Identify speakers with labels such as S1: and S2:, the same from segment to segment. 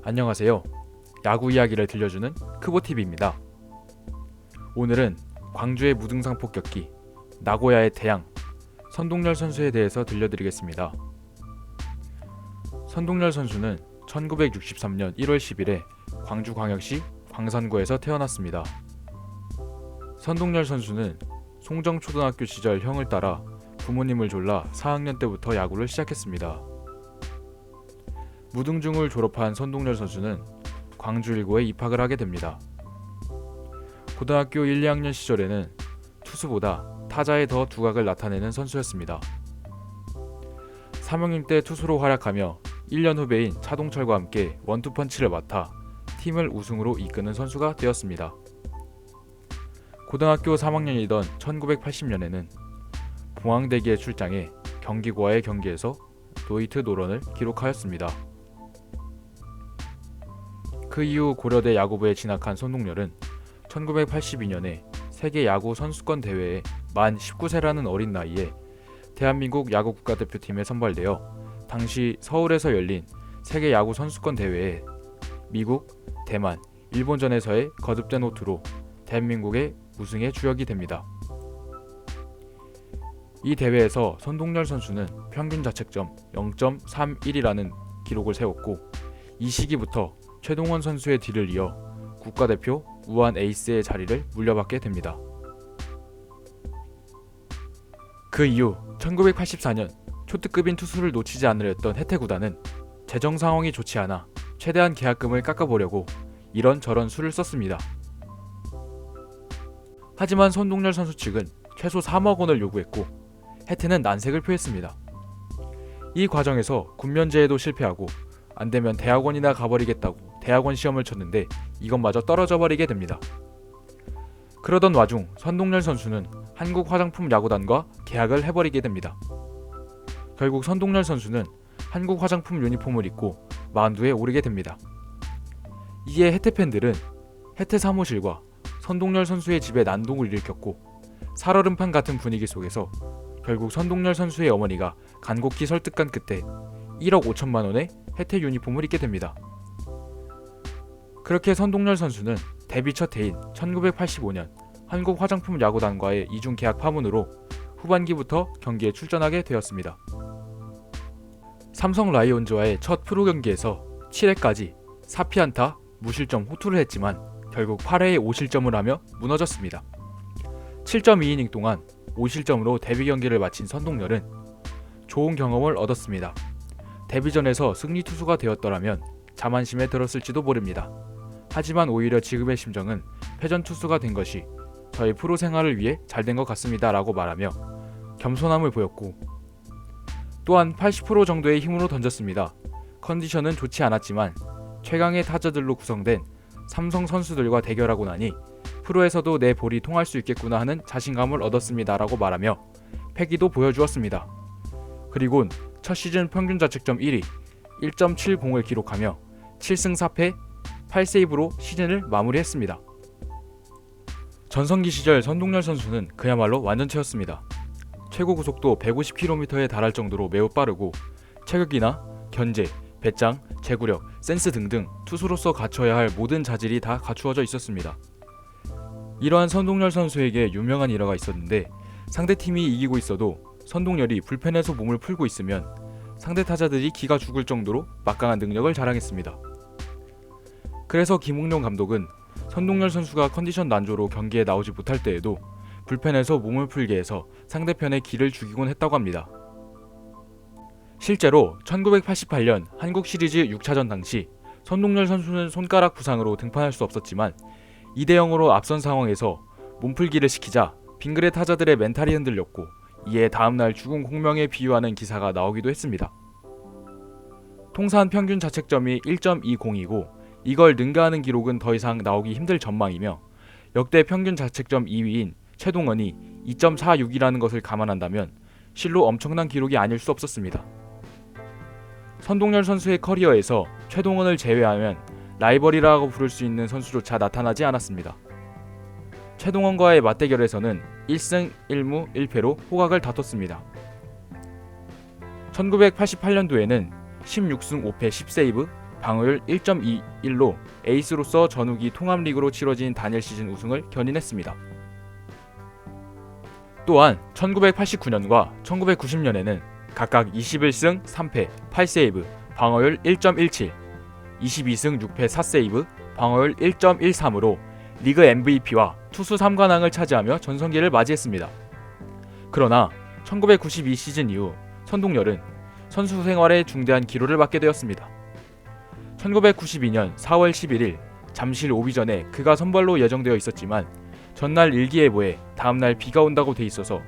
S1: 안녕하세요. 야구 이야기를 들려주는 크보TV입니다. 오늘은 광주의 무등산 폭격기, 나고야의 태양, 선동열 선수에 대해서 들려드리겠습니다. 선동열 선수는 1963년 1월 10일에 광주광역시 광산구에서 태어났습니다. 선동열 선수는 송정초등학교 시절 형을 따라 부모님을 졸라 4학년 때부터 야구를 시작했습니다. 무등중을 졸업한 선동열 선수는 광주 1고에 입학을 하게 됩니다. 고등학교 1, 2학년 시절에는 투수보다 타자에 더 두각을 나타내는 선수였습니다. 3학년 때 투수로 활약하며 1년 후배인 차동철과 함께 원투펀치를 맡아 팀을 우승으로 이끄는 선수가 되었습니다. 고등학교 3학년이던 1980년에는 봉황대기에 출장해 경기고와의 경기에서 노히트 노런을 기록하였습니다. 그 이후 고려대 야구부에 진학한 선동열은 1982년에 세계 야구 선수권 대회에 만 19세라는 어린 나이에 대한민국 야구 국가대표팀에 선발되어 당시 서울에서 열린 세계 야구 선수권 대회에 미국, 대만, 일본전에서의 거듭된 호투로 대한민국의 우승에 주역이 됩니다. 이 대회에서 선동열 선수는 평균 자책점 0.31이라는 기록을 세웠고 이 시기부터 최동원 선수의 뒤를 이어 국가대표 우한 에이스의 자리를 물려받게 됩니다. 그 이후 1984년 초특급인 투수를 놓치지 않으려 했던 혜태구단은 재정 상황이 좋지 않아 최대한 계약금을 깎아보려고 이런저런 수를 썼습니다. 하지만 선동열 선수 측은 최소 3억 원을 요구했고 혜태는 난색을 표했습니다. 이 과정에서 군면제에도 실패하고 안되면 대학원이나 가버리겠다고 대학원 시험을 쳤는데 이것마저 떨어져 버리게 됩니다. 그러던 와중 선동열 선수는 한국화장품야구단과 계약을 해버리게 됩니다. 결국 선동열 선수는 한국화장품 유니폼을 입고 마운드에 오르게 됩니다. 이에 혜태 팬들은 혜태 사무실과 선동열 선수의 집에 난동을 일으켰고 살얼음판 같은 분위기 속에서 결국 선동열 선수의 어머니가 간곡히 설득한 끝에 1억 5천만 원의 혜태 유니폼을 입게 됩니다. 그렇게 선동열 선수는 데뷔 첫 해인 1985년 한국화장품야구단과의 이중 계약 파문으로 후반기부터 경기에 출전하게 되었습니다. 삼성 라이온즈와의 첫 프로 경기에서 7회까지 4피안타 무실점 호투를 했지만 결국 8회에 5실점을 하며 무너졌습니다. 7.2이닝 동안 5실점으로 데뷔 경기를 마친 선동열은 좋은 경험을 얻었습니다. 데뷔전에서 승리 투수가 되었더라면 자만심에 들었을지도 모릅니다. 하지만 오히려 지금의 심정은 패전 투수가 된 것이 저희 프로 생활을 위해 잘된 것 같습니다 라고 말하며 겸손함을 보였고 또한 80% 정도의 힘으로 던졌습니다. 컨디션은 좋지 않았지만 최강의 타자들로 구성된 삼성 선수들과 대결하고 나니 프로에서도 내 볼이 통할 수 있겠구나 하는 자신감을 얻었습니다 라고 말하며 패기도 보여주었습니다. 그리곤 첫 시즌 평균 자책점 1위 1.70을 기록하며 7승 4패 8세이브로 시즌을 마무리했습니다. 전성기 시절 선동열 선수는 그야말로 완전체였습니다. 최고 구속도 150km에 달할 정도로 매우 빠르고 체격이나 견제, 배짱, 제구력, 센스 등등 투수로서 갖춰야 할 모든 자질이 다 갖추어져 있었습니다. 이러한 선동열 선수에게 유명한 일화가 있었는데 상대팀이 이기고 있어도 선동열이 불펜에서 몸을 풀고 있으면 상대 타자들이 기가 죽을 정도로 막강한 능력을 자랑했습니다. 그래서 김웅룡 감독은 선동열 선수가 컨디션 난조로 경기에 나오지 못할 때에도 불펜에서 몸을 풀게 해서 상대편의 기를 죽이곤 했다고 합니다. 실제로 1988년 한국 시리즈 6차전 당시 선동열 선수는 손가락 부상으로 등판할 수 없었지만 2대0으로 앞선 상황에서 몸풀기를 시키자 빙그레 타자들의 멘탈이 흔들렸고 이에 다음날 죽은 공명에 비유하는 기사가 나오기도 했습니다. 통산 평균 자책점이 1.20이고 이걸 능가하는 기록은 더 이상 나오기 힘들 전망이며 역대 평균 자책점 2위인 최동원이 2.46이라는 것을 감안한다면 실로 엄청난 기록이 아닐 수 없었습니다. 선동열 선수의 커리어에서 최동원을 제외하면 라이벌이라고 부를 수 있는 선수조차 나타나지 않았습니다. 최동원과의 맞대결에서는 1승 1무 1패로 호각을 다퉜습니다. 1988년도에는 16승 5패 10세이브 방어율 1.21로 에이스로서 전후기 통합리그로 치러진 단일 시즌 우승을 견인했습니다. 또한 1989년과 1990년에는 각각 21승 3패 8세이브 방어율 1.17, 22승 6패 4세이브 방어율 1.13으로 리그 MVP와 투수 3관왕을 차지하며 전성기를 맞이했습니다. 그러나 1992 시즌 이후 선동열은 선수 생활에 중대한 기로를 맞게 되었습니다. 1992년 4월 11일 잠실 오비전에 그가 선발로 예정되어 있었지만 전날 일기예보에 다음날 비가 온다고 돼 있어서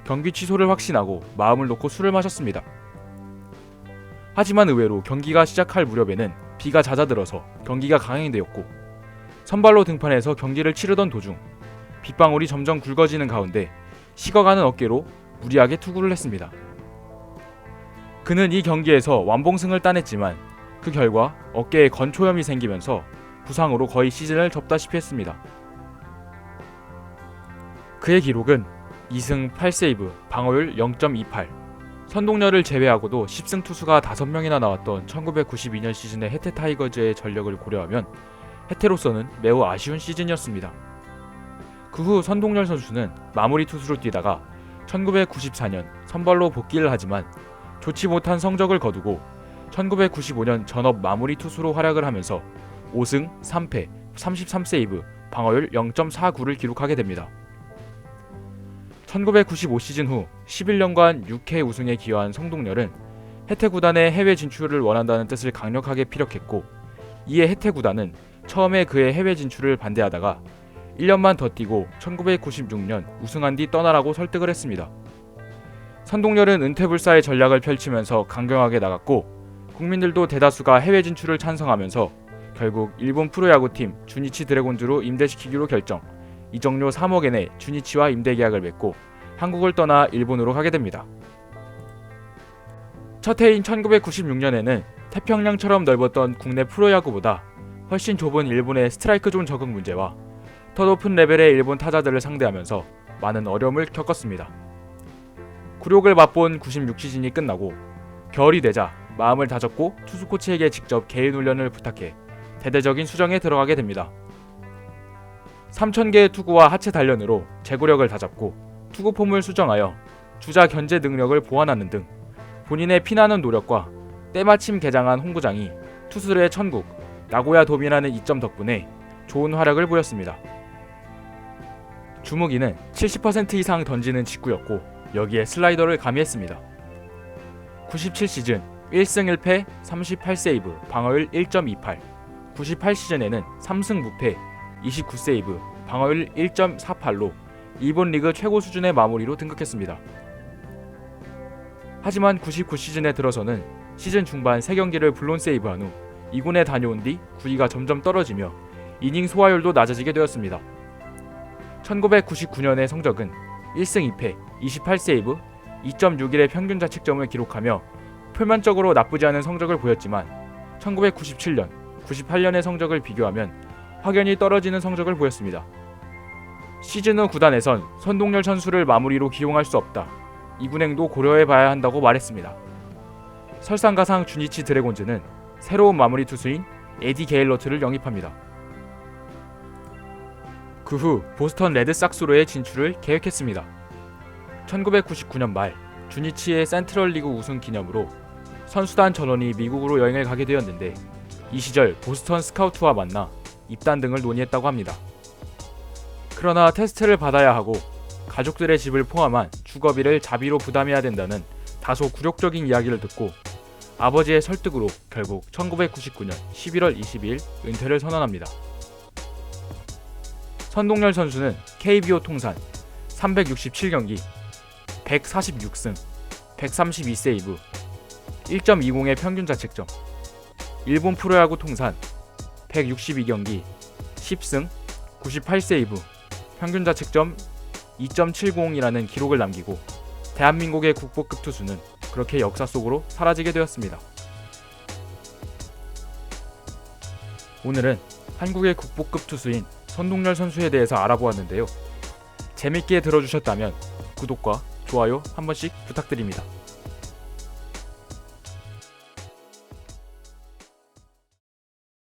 S1: 경기 취소를 확신하고 마음을 놓고 술을 마셨습니다. 하지만 의외로 경기가 시작할 무렵에는 비가 잦아들어서 경기가 강행되었고 선발로 등판해서 경기를 치르던 도중 빗방울이 점점 굵어지는 가운데 식어가는 어깨로 무리하게 투구를 했습니다. 그는 이 경기에서 완봉승을 따냈지만 그 결과 어깨에 건초염이 생기면서 부상으로 거의 시즌을 접다시피 했습니다. 그의 기록은 2승 8세이브 방어율 0.28, 선동열을 제외하고도 10승 투수가 5명이나 나왔던 1992년 시즌의 해태 타이거즈의 전력을 고려하면 해태로서는 매우 아쉬운 시즌이었습니다. 그 후 선동열 선수는 마무리 투수로 뛰다가 1994년 선발로 복귀를 하지만 좋지 못한 성적을 거두고 1995년 전업 마무리 투수로 활약을 하면서 5승 3패 33세이브 방어율 0.49를 기록하게 됩니다. 1995 시즌 후 11년간 6회 우승에 기여한 성동열은 해태 구단의 해외 진출을 원한다는 뜻을 강력하게 피력했고 이에 해태 구단은 처음에 그의 해외 진출을 반대하다가 1년만 더 뛰고 1996년 우승한 뒤 떠나라고 설득을 했습니다. 선동열은 은퇴불사의 전략을 펼치면서 강경하게 나갔고 국민들도 대다수가 해외 진출을 찬성하면서 결국 일본 프로야구팀 주니치 드래곤즈로 임대시키기로 결정, 이적료 3억엔의 주니치와 임대계약을 맺고 한국을 떠나 일본으로 가게 됩니다. 첫 해인 1996년에는 태평양처럼 넓었던 국내 프로야구보다 훨씬 좁은 일본의 스트라이크 존 적응 문제와 더 높은 레벨의 일본 타자들을 상대하면서 많은 어려움을 겪었습니다. 굴욕을 맛본 96 시즌이 끝나고 겨울이 되자 마음을 다잡고 투수 코치에게 직접 개인 훈련을 부탁해 대대적인 수정에 들어가게 됩니다. 3,000개의 투구와 하체 단련으로 제구력을 다잡고 투구 폼을 수정하여 주자 견제 능력을 보완하는 등 본인의 피나는 노력과 때마침 개장한 홍구장이 투수들의 천국 나고야 도미라는 이점 덕분에 좋은 활약을 보였습니다. 주무기는 70% 이상 던지는 직구였고 여기에 슬라이더를 가미했습니다. 97 시즌 1승 1패 38세이브 방어율 1.28, 98 시즌에는 3승 무패 29세이브 방어율 1.48로 일본 리그 최고 수준의 마무리로 등극했습니다. 하지만 99 시즌에 들어서는 시즌 중반 3경기를 블론 세이브한 후 2군에 다녀온 뒤 구위가 점점 떨어지며 이닝 소화율도 낮아지게 되었습니다. 1999년의 성적은 1승 2패 28세이브 2.61의 평균 자책점을 기록하며 표면적으로 나쁘지 않은 성적을 보였지만 1997년, 98년의 성적을 비교하면 확연히 떨어지는 성적을 보였습니다. 시즌 후 구단에선 선동열 선수를 마무리로 기용할 수 없다, 이군행도 고려해봐야 한다고 말했습니다. 설상가상 주니치 드래곤즈는 새로운 마무리 투수인 에디 게일러트를 영입합니다. 그 후 보스턴 레드삭스로의 진출을 계획했습니다. 1999년 말 주니치의 센트럴리그 우승 기념으로 선수단 전원이 미국으로 여행을 가게 되었는데 이 시절 보스턴 스카우트와 만나 입단 등을 논의했다고 합니다. 그러나 테스트를 받아야 하고 가족들의 집을 포함한 주거비를 자비로 부담해야 된다는 다소 굴욕적인 이야기를 듣고 아버지의 설득으로 결국 1999년 11월 22일 은퇴를 선언합니다. 선동열 선수는 KBO 통산 367경기 146승 132세이브 1.20의 평균 자책점, 일본 프로야구 통산 162경기 10승 98세이브 평균 자책점 2.70이라는 기록을 남기고 대한민국의 국보급 투수는 그렇게 역사 속으로 사라지게 되었습니다. 오늘은 한국의 국보급 투수인 선동열 선수에 대해서 알아보았는데요. 재밌게 들어주셨다면 구독과 좋아요 한 번씩 부탁드립니다.